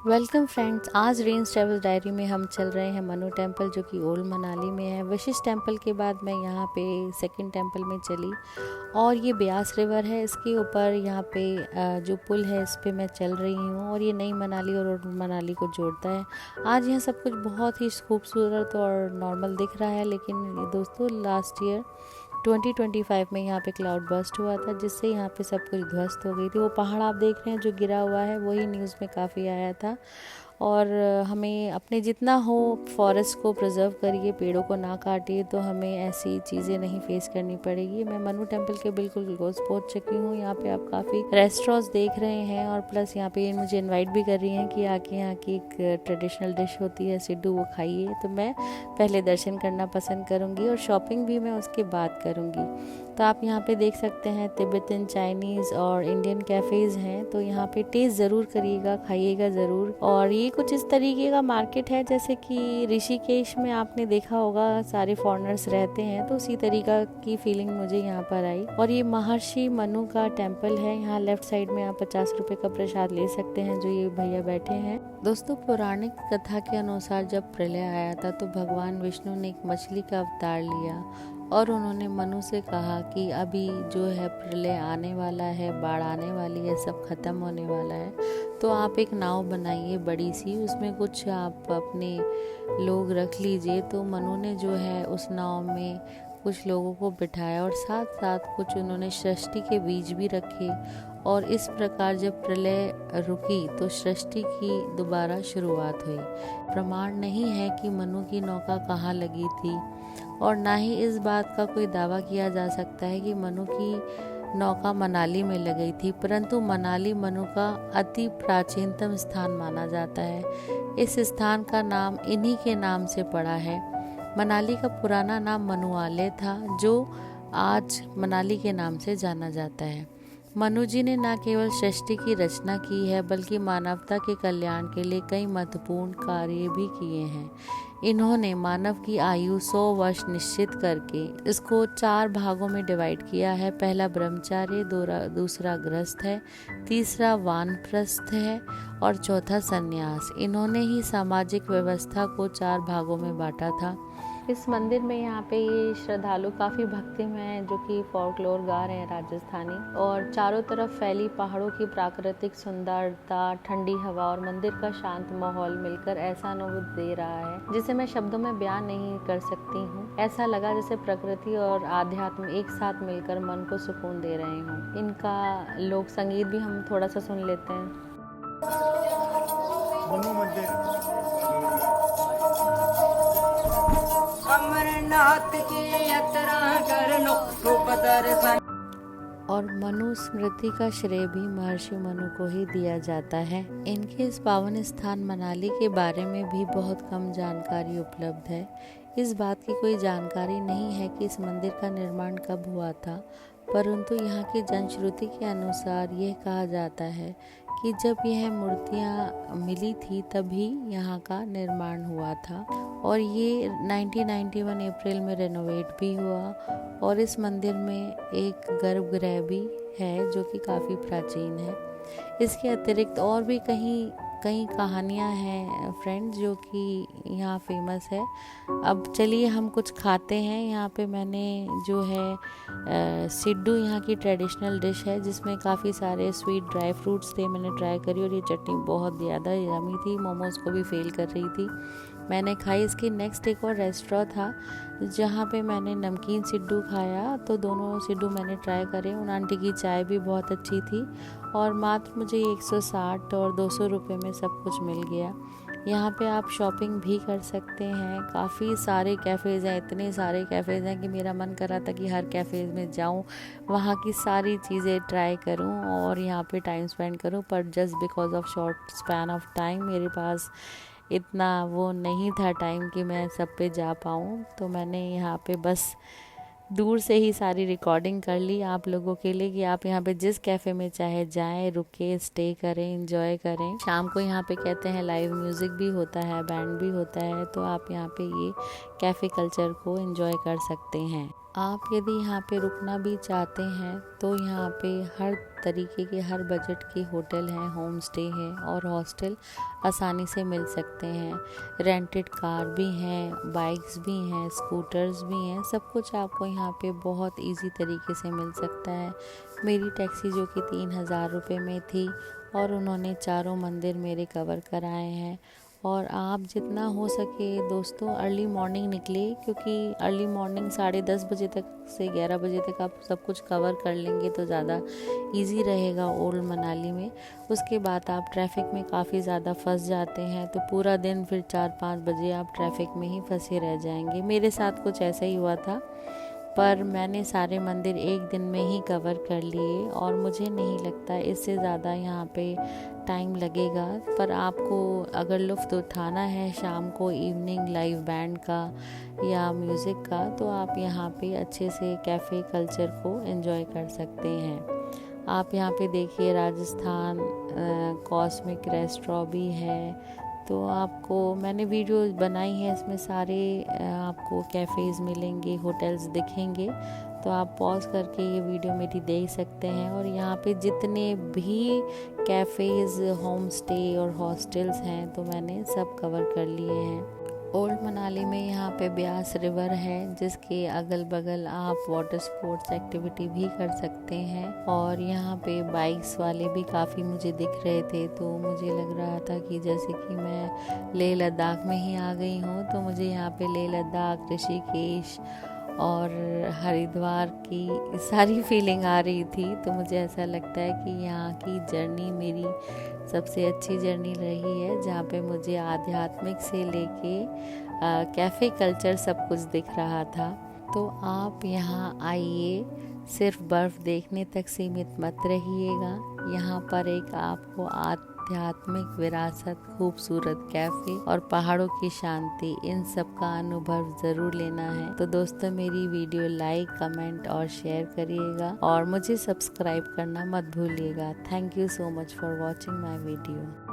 Welcome friends, आज range travel diary में हम चल रहे हैं मनु टेम्पल जो कि ओल्ड मनाली में है। विशिष्ट टेम्पल के बाद मैं यहाँ पे सेकंड टेम्पल में चली और ये ब्यास रिवर है, इसके ऊपर यहाँ पे जो पुल है इस पे मैं चल रही हूँ और ये नई मनाली और ओल्ड मनाली को जोड़ता है। आज यहाँ सब कुछ बहुत ही खूबसूरत और नॉर्मल दिख रहा है, लेकिन दोस्तों लास्ट ईयर 2025 में यहाँ पे क्लाउड बर्स्ट हुआ था, जिससे यहाँ पे सब कुछ ध्वस्त हो गई थी। वो पहाड़ आप देख रहे हैं जो गिरा हुआ है, वही न्यूज़ में काफ़ी आया था। और हमें अपने जितना हो फॉरेस्ट को प्रिजर्व करिए, पेड़ों को ना काटिए, तो हमें ऐसी चीज़ें नहीं फेस करनी पड़ेगी। मैं मनु टेम्पल के बिल्कुल क्लोज पहुँच चुकी हूँ। यहाँ पे आप काफ़ी रेस्टोरेंट्स देख रहे हैं और प्लस यहाँ पे मुझे इनवाइट भी कर रही हैं कि आके यहाँ की एक ट्रेडिशनल डिश होती है सिड्डू, वो खाइए। तो मैं पहले दर्शन करना पसंद करूँगी और शॉपिंग भी मैं उसके बाद करूँगी। तो आप यहाँ पे देख सकते हैं तिब्बतन, चाइनीज़ और इंडियन कैफ़ेज़ हैं, तो यहाँ पे टेस्ट ज़रूर करिएगा, खाइएगा ज़रूर। और ये कुछ इस तरीके का मार्केट है जैसे कि ऋषिकेश में आपने देखा होगा सारे फॉरेनर्स रहते हैं, तो उसी तरीका की फीलिंग मुझे यहाँ पर आई। और ये महर्षि मनु का टेम्पल है। यहाँ लेफ्ट साइड में आप 50 रुपये का प्रसाद ले सकते हैं, जो ये भैया बैठे हैं। दोस्तों, पौराणिक कथा के अनुसार जब प्रलय आया था तो भगवान विष्णु ने एक मछली का अवतार लिया और उन्होंने मनु से कहा कि अभी जो है प्रलय आने वाला है, बाढ़ आने वाली है, सब खत्म होने वाला है, तो आप एक नाव बनाइए बड़ी सी, उसमें कुछ आप अपने लोग रख लीजिए। तो मनु ने जो है उस नाव में कुछ लोगों को बिठाया और साथ साथ कुछ उन्होंने सृष्टि के बीज भी रखे। और इस प्रकार जब प्रलय रुकी तो सृष्टि की दोबारा शुरुआत हुई। प्रमाण नहीं है कि मनु की नौका कहाँ लगी थी और ना ही इस बात का कोई दावा किया जा सकता है कि मनु की नौका मनाली में लगी थी, परंतु मनाली मनु का अति प्राचीनतम स्थान माना जाता है। इस स्थान का नाम इन्हीं के नाम से पड़ा है। मनाली का पुराना नाम मनुआले था, जो आज मनाली के नाम से जाना जाता है। मनु जी ने न केवल सृष्टि की रचना की है, बल्कि मानवता के कल्याण के लिए कई महत्वपूर्ण कार्य भी किए हैं। इन्होंने मानव की आयु 100 वर्ष निश्चित करके इसको 4 भागों में डिवाइड किया है। पहला ब्रह्मचार्य, दूसरा गृहस्थ है, तीसरा वानप्रस्थ है और चौथा संन्यास। इन्होंने ही सामाजिक व्यवस्था को 4 भागों में बांटा था। इस मंदिर में यहाँ पे ये श्रद्धालु काफ़ी भक्ति में हैं, जो कि फोल्कलोर गा रहे हैं राजस्थानी। और चारों तरफ फैली पहाड़ों की प्राकृतिक सुंदरता, ठंडी हवा और मंदिर का शांत माहौल मिलकर ऐसा अनुभव दे रहा है जिसे मैं शब्दों में बयान नहीं कर सकती हूँ। ऐसा लगा जैसे प्रकृति और आध्यात्म एक साथ मिलकर मन को सुकून दे रहे हों। इनका लोक संगीत भी हम थोड़ा सा सुन लेते हैं। अमरनाथ की यात्रा कर लो दर्शन। और मनु स्मृति का श्रेय भी महर्षि मनु को ही दिया जाता है। इनके इस पावन स्थान मनाली के बारे में भी बहुत कम जानकारी उपलब्ध है। इस बात की कोई जानकारी नहीं है कि इस मंदिर का निर्माण कब हुआ था, परंतु यहाँ की जनश्रुति के अनुसार यह कहा जाता है कि जब यह मूर्तियाँ मिली थी तभी यहाँ का निर्माण हुआ था। और ये 1991 अप्रैल में रेनोवेट भी हुआ और इस मंदिर में एक गर्भगृह भी है जो कि काफ़ी प्राचीन है। इसके अतिरिक्त और भी कई कहानियाँ हैं फ्रेंड्स, जो कि यहाँ फेमस है। अब चलिए हम कुछ खाते हैं। यहाँ पे मैंने जो है सिड्डू यहाँ की ट्रेडिशनल डिश है, जिसमें काफ़ी सारे स्वीट ड्राई फ्रूट्स थे। मैंने ट्राई करी और ये चटनी बहुत ज़्यादा यमी थी, मोमोज को भी फेल कर रही थी। मैंने खाई। इसके नेक्स्ट एक और रेस्टोरेंट था जहाँ पे मैंने नमकीन सिड्डू खाया, तो दोनों सिड्डू मैंने ट्राई करे। उन आंटी की चाय भी बहुत अच्छी थी और मात्र मुझे 160 और 200 रुपये में सब कुछ मिल गया। यहाँ पे आप शॉपिंग भी कर सकते हैं। काफ़ी सारे कैफ़ेज़ हैं, इतने सारे कैफ़ेज़ हैं कि मेरा मन कर रहा था कि हर कैफ़े में जाऊँ, वहाँ की सारी चीज़ें ट्राई करूँ और यहाँ पे टाइम स्पेंड करूँ। पर just because of short span of time मेरे पास इतना वो नहीं था टाइम कि मैं सब पे जा पाऊँ, तो मैंने यहाँ पे बस दूर से ही सारी रिकॉर्डिंग कर ली आप लोगों के लिए कि आप यहाँ पे जिस कैफ़े में चाहे जाएं, रुके, स्टे करें, एंजॉय करें। शाम को यहाँ पे कहते हैं लाइव म्यूज़िक भी होता है, बैंड भी होता है, तो आप यहाँ पे ये कैफ़े कल्चर को एंजॉय कर सकते हैं। आप यदि यहाँ पे रुकना भी चाहते हैं तो यहाँ पे हर तरीके के, हर बजट के होटल हैं, होम स्टे है और हॉस्टल आसानी से मिल सकते हैं। रेंटेड कार भी हैं, बाइक्स भी हैं, स्कूटर्स भी हैं, सब कुछ आपको यहाँ पे बहुत इजी तरीके से मिल सकता है। मेरी टैक्सी जो कि 3,000 रुपये में थी और उन्होंने चारों मंदिर मेरे कवर कराए हैं। और आप जितना हो सके दोस्तों अर्ली मॉर्निंग निकले, क्योंकि अर्ली मॉर्निंग 10:30 बजे तक से 11 बजे तक आप सब कुछ कवर कर लेंगे तो ज़्यादा इजी रहेगा ओल्ड मनाली में। उसके बाद आप ट्रैफिक में काफ़ी ज़्यादा फंस जाते हैं तो पूरा दिन फिर 4-5 बजे आप ट्रैफिक में ही फंसे रह जाएंगे। मेरे साथ कुछ ऐसा ही हुआ था, पर मैंने सारे मंदिर एक दिन में ही कवर कर लिए और मुझे नहीं लगता इससे ज़्यादा यहाँ पे टाइम लगेगा। पर आपको अगर लुत्फ़ उठाना है शाम को इवनिंग लाइव बैंड का या म्यूज़िक का, तो आप यहाँ पे अच्छे से कैफ़े कल्चर को एंजॉय कर सकते हैं। आप यहाँ पे देखिए राजस्थान कॉस्मिक रेस्टोरेंट भी है, तो आपको मैंने वीडियो बनाई है, इसमें सारे आपको कैफ़ेज़ मिलेंगे, होटल्स दिखेंगे, तो आप पॉज करके ये वीडियो मेरी देख सकते हैं। और यहाँ पे जितने भी कैफ़ेज़, होम स्टे और हॉस्टल्स हैं तो मैंने सब कवर कर लिए हैं। ओल्ड मनाली में यहाँ पे ब्यास रिवर है जिसके अगल बगल आप वाटर स्पोर्ट्स एक्टिविटी भी कर सकते हैं। और यहाँ पे बाइक्स वाले भी काफ़ी मुझे दिख रहे थे, तो मुझे लग रहा था कि जैसे कि मैं लेह लद्दाख में ही आ गई हूँ। तो मुझे यहाँ पे लेह लद्दाख, ऋषिकेश और हरिद्वार की सारी फीलिंग आ रही थी। तो मुझे ऐसा लगता है कि यहाँ की जर्नी मेरी सबसे अच्छी जर्नी रही है, जहाँ पे मुझे आध्यात्मिक से लेके कैफ़े कल्चर सब कुछ दिख रहा था। तो आप यहाँ आइए, सिर्फ बर्फ़ देखने तक सीमित मत रहिएगा। यहाँ पर एक आपको आध्यात्मिक विरासत, खूबसूरत कैफ़े और पहाड़ों की शांति, इन सब का अनुभव ज़रूर लेना है। तो दोस्तों मेरी वीडियो लाइक, कमेंट और शेयर करिएगा और मुझे सब्सक्राइब करना मत भूलिएगा। Thank you so much for watching my video.